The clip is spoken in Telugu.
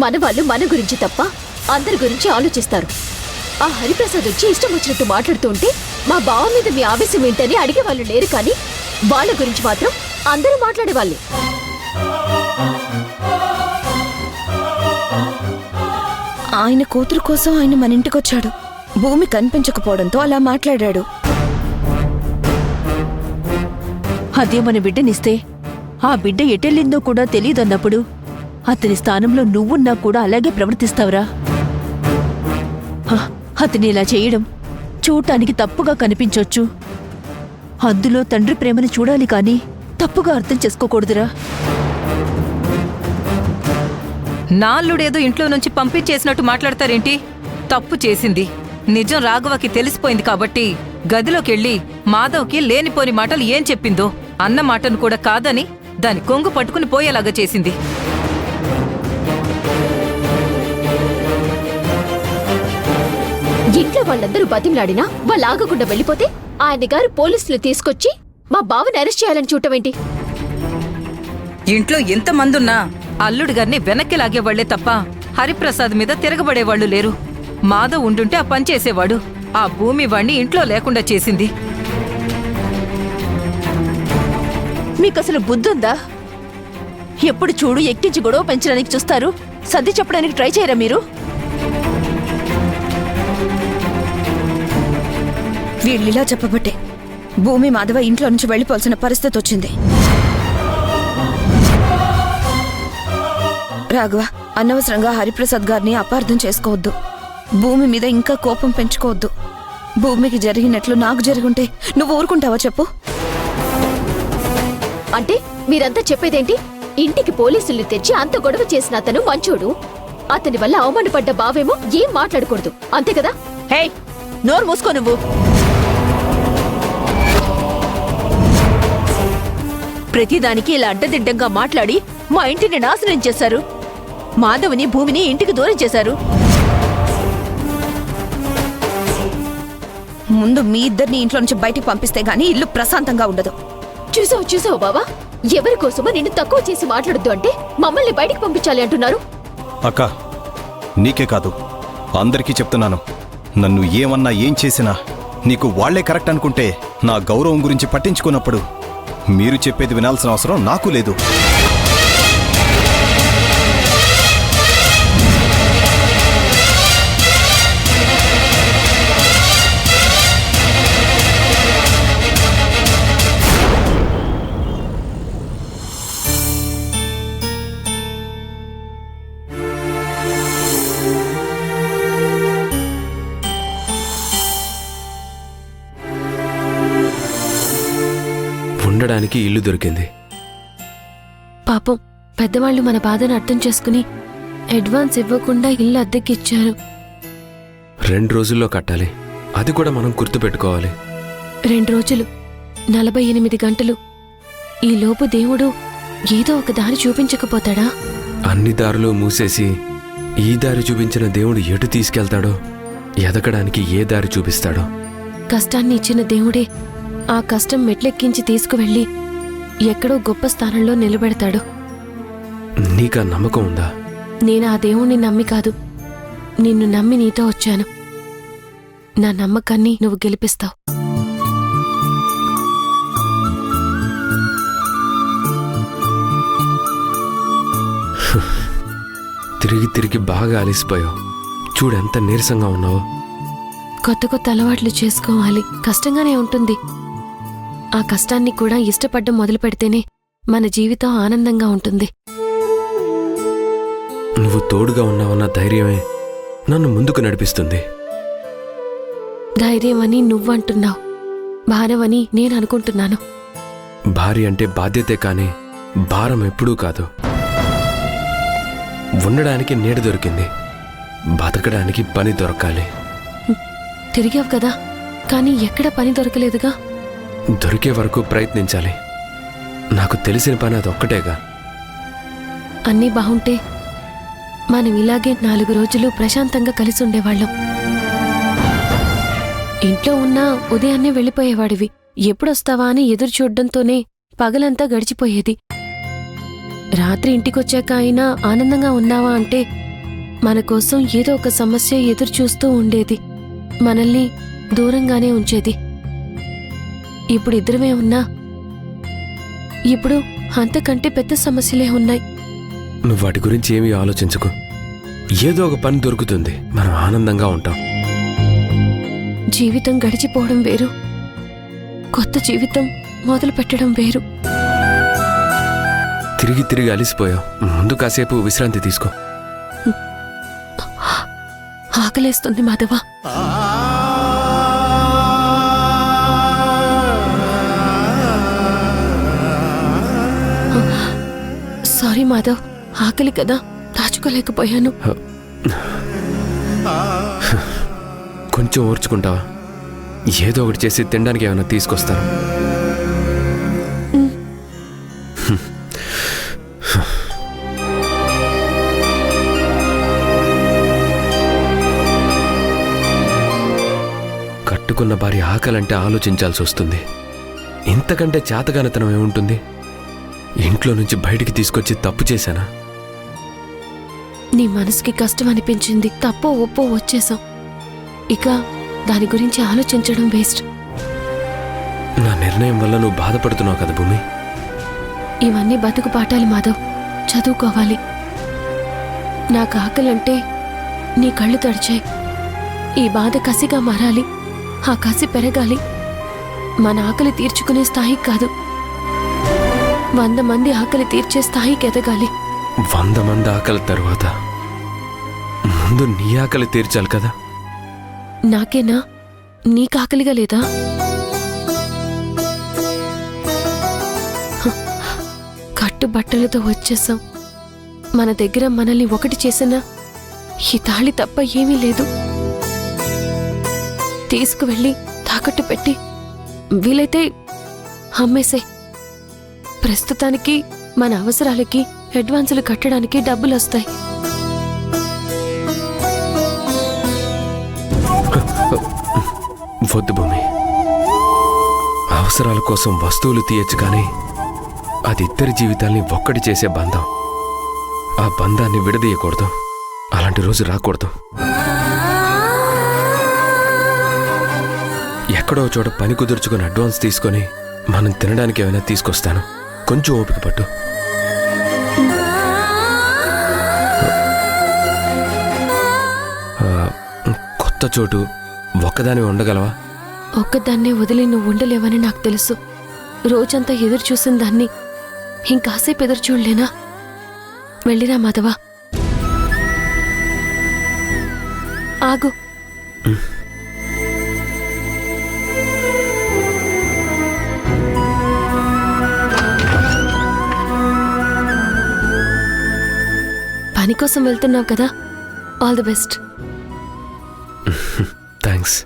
మన వాళ్ళు మన గురించి తప్ప అందరి గురించి ఆలోచిస్తారు. ఆ హరిప్రసాద్ వచ్చి ఇష్టం వచ్చినట్టు మాట్లాడుతూ ఉంటే మా బావ మీద మీ ఆవేశం ఏంటని అడిగే వాళ్ళు లేరు, కానీ వాళ్ళ గురించి మాత్రం అందరూ మాట్లాడేవాళ్ళే. ఆయన కూతురు కోసం ఆయన మన ఇంటికొచ్చాడు. భూమి కనిపించకపోవడంతో అలా మాట్లాడాడు. అదే మన బిడ్డనిస్తే ఆ బిడ్డ ఎటెళ్ళిందో కూడా తెలియదన్నప్పుడు అతని స్థానంలో నువ్వున్నా కూడా అలాగే ప్రవర్తిస్తావురా? అతని ఇలా చేయడం చూడటానికి తప్పుగా కనిపించొచ్చు, అందులో తండ్రి ప్రేమని చూడాలి కానీ తప్పుగా అర్థం చేసుకోకూడదురా. నాల్లుడేదో ఇంట్లో నుంచి పంపించేసినట్టు మాట్లాడతారేంటి? తప్పు చేసింది నిజం రాఘవకి తెలిసిపోయింది కాబట్టి గదిలోకెళ్ళి మాధవ్కి లేనిపోని మాటలు ఏం చెప్పిందో అన్న మాటను కూడా కాదని దాని కొంగు పట్టుకుని పోయేలాగా చేసింది. ఇంట్లో వాళ్ళందరూ బతిమలాడినా వాళ్ళు ఆగకుండా వెళ్ళిపోతే ఆయన గారు పోలీసులు తీసుకొచ్చి మా బావని అరెస్ట్ చేయాలని చూడటమేంటి? ఇంట్లో ఎంతమందున్నా అల్లుడు గారిని వెనక్కి లాగేవాళ్లే తప్ప హరిప్రసాద్ మీద తిరగబడేవాళ్లు లేరు. మాధవ్ ఉండుంటే ఆ పని చేసేవాడు. ఆ భూమి వాణ్ణి ఇంట్లో లేకుండా చేసింది. మీకసలు బుద్ధుందా? ఎప్పుడు చూడు ఎక్కించి గొడవ పెంచడానికి చూస్తారు, సర్ది చెప్పడానికి ట్రై చేయరా మీరు? వీళ్ళిలా చెప్పబట్టే భూమి మాధవ ఇంట్లో నుంచి వెళ్ళిపోవాల్సిన పరిస్థితి వచ్చింది. రాఘవ, అనవసరంగా హరిప్రసాద్ గారిని అపార్థం చేసుకోవద్దు. భూమి మీద ఇంకా కోపం పెంచుకోవద్దు. భూమికి జరిగినట్లు నాకు జరుగుంటే నువ్వు ఊరుకుంటావా చెప్పు? అంటే మీరంతా చెప్పేదేంటి? ఇంటికి పోలీసుల్ని తెచ్చి అంత గొడవ చేసిన అతను మంచోడు, అతని వల్ల అవమానపడ్డ బావేమో ఏం మాట్లాడకూడదు, అంతే కదా? హే, నోరు మూసుకో నువ్వు. ప్రతిదానికి ఇలా అడ్డదిడ్డంగా మాట్లాడి మా ఇంటిని నాశనం చేశారు. మాధవ్ని భూమిని ఇంటికి దూరం చేశారు. ముందు మీ ఇద్దరిని ఇంట్లో నుంచి బయటికి పంపిస్తే గానీ ఇల్లు ప్రశాంతంగా ఉండదు. చూసావు బావా, ఎవరి కోసమో నిన్ను తక్కువ చేసి మాట్లాడొద్దు అంటే మమ్మల్ని బయటికి పంపించాలి అంటున్నారు. అక్క, నీకే కాదు అందరికీ చెప్తున్నాను, నన్ను ఏమన్నా ఏం చేసినా నీకు వాళ్లే కరెక్ట్ అనుకుంటే నా గౌరవం గురించి పట్టించుకున్నప్పుడు మీరు చెప్పేది వినాల్సిన అవసరం నాకు లేదు. ఉండడానికి ఇల్లు దొరికింది. పాపం పెద్దవాళ్ళు మన బాధను అర్థం చేసుకుని అడ్వాన్స్ ఇవ్వకుండా ఇల్లు అద్దెకిచ్చారు. 2 రోజుల్లో కట్టాలి, అది కూడా మనం గుర్తుపెట్టుకోవాలి. 2 రోజులు, 48 గంటలు. ఈ లోపు దేవుడు ఏదో ఒక దారి చూపించకపోతాడా? అన్ని దారులు మూసేసి ఈ దారి చూపించిన దేవుడు ఎటు తీసుకెళ్తాడో, ఎదగడానికి ఏ దారి చూపిస్తాడో. కష్టాన్ని ఇచ్చిన దేవుడే ఆ కష్టం మెట్లెక్కించి తీసుకువెళ్ళి ఎక్కడో గొప్ప స్థానంలో నిలబెడతాడు. నీకా నమ్మకం ఉందా? నేను ఆ దేవుణ్ణి నమ్మి కాదు, నిన్ను నమ్మి నీతో వచ్చాను. నా నమ్మకాన్ని నువ్వు గెలిపిస్తావు. తిరిగి తిరిగి బాగా అలసిపోయావు. చూడెంత నీరసంగా ఉన్నావు. కొత్త కొత్త అలవాట్లు చేసుకోవాలి, కష్టంగానే ఉంటుంది. ఆ కష్టాన్ని కూడా ఇష్టపడ్డం మొదలు పెడితేనే మన జీవితం ఆనందంగా ఉంటుంది. నువ్వు తోడుగా ఉన్నావన్న ధైర్యమే నన్ను ముందుకు నడిపిస్తుంది. ధైర్యం అని నువ్వంటున్నావు, భారమని నేను అనుకుంటున్నాను. భార్య అంటే బాధ్యతే కానీ భారం ఎప్పుడూ కాదు. ఉండడానికి నీడ దొరికింది, బతకడానికి పని దొరకాలి. తిరిగావు కదా, కానీ ఎక్కడ పని దొరకలేదుగా. దొరికే వరకు ప్రయత్నించాలి. నాకు తెలిసిన పని అదొక్కటేగా. అన్నీ బాగుంటే మనం ఇలాగే 4 రోజులు ప్రశాంతంగా కలిసి ఉండేవాళ్ళం. ఇంట్లో ఉన్నా ఉదయాన్నే వెళ్ళిపోయేవాడివి. ఎప్పుడొస్తావా అని ఎదురు చూడ్డంతోనే పగలంతా గడిచిపోయేది. రాత్రి ఇంటికొచ్చాక అయినా ఆనందంగా ఉన్నావా అంటే మన కోసం ఏదో ఒక సమస్య ఎదురు చూస్తూ ఉండేది, మనల్ని దూరంగానే ఉంచేది. ఇప్పుడు ఇద్దరమే ఉన్నా ఇప్పుడు అంతకంటే పెద్ద సమస్యలే ఉన్నాయి. నువ్వు వాటి గురించి ఏమీ ఆలోచించకు. ఏదో ఒక పని దొరుకుతుంది, మనం ఆనందంగా ఉంటాం. జీవితం గడిచిపోవడం వేరు, కొత్త జీవితం మొదలు పెట్టడం వేరు. తిరిగి తిరిగి అలిసిపోయావు, ముందు కాసేపు విశ్రాంతి తీసుకో. ఆకలేస్తుంది మాధవ. సారీ మాధవ్, ఆకలి కదా దాచుకోలేకపోయాను. కొంచెం ఓర్చుకుంటావా? ఏదో ఒకటి చేసి తినడానికి ఏమైనా తీసుకొస్తాను. కట్టుకున్న భార్య ఆకలంటే ఆలోచించాల్సి వస్తుంది. ఇంతకంటే చేతగానితనం ఏముంటుంది? ఇంట్లో నుంచి బయటికి తీసుకొచ్చి తప్పు చేశానా? నీ మనసుకి కష్టం అనిపించింది, తప్పో ఒప్పో వచ్చేసాం. ఇక దాని గురించి ఆలోచించడం వేస్ట్. నా నిర్ణయం వల్ల నువ్వు బాధపడుతున్నావు కదా భూమి. ఇవన్నీ బతుకు పాఠాలు మాధవ్, చదువుకోవాలి. నాకు ఆకలంటే నీ కళ్ళు తడిచాయి. ఈ బాధ కసిగా మారాలి, ఆ కసి పెరగాలి. మన ఆకలి తీర్చుకునే స్థాయికి కాదు, 100 మంది ఆకలి తీర్చే స్థాయికి ఎదగాలి. 100 మంది ఆకలి తరువాత ముందు నీ ఆకలి తీర్చాలి కదా. నాకేనా? నీకు ఆకలిగా లేదా? కట్టుబట్టలతో వచ్చేసాం. మన దగ్గర మనల్ని ఒకటి చేసిన ఈ తాళి తప్ప ఏమీ లేదు. తీసుకువెళ్ళి తాకట్టు పెట్టి వీలైతే అమ్మేసే. ప్రస్తుతానికి మన అవసరాలకి అడ్వాన్సులు కట్టడానికి డబ్బులు వస్తాయి. వద్దు భూమి, అవసరాల కోసం వస్తువులు తీయచ్చు కానీ అది ఇద్దరి జీవితాల్ని ఒక్కటి చేసే బంధం. ఆ బంధాన్ని విడదీయకూడదు, అలాంటి రోజు రాకూడదు. ఎక్కడో చోట పని కుదుర్చుకుని అడ్వాన్స్ తీసుకొని మనం తినడానికి ఏమైనా తీసుకొస్తాను, కొంచెం ఓపిక పట్టు. కొత్త చోటు ఒక్కదాని ఉండగలవా? ఒక్కదాన్నే వదిలి నువ్వు ఉండలేవని నాకు తెలుసు. రోజంతా ఎదురు చూసిన దాన్ని ఇంకాసేపు ఎదురు చూడలేనా? వెళ్ళిరా మాధవా. ఆగు. పని కోసం వెళ్తున్నావు కదా, ఆల్ ది బెస్ట్. థ్యాంక్స్.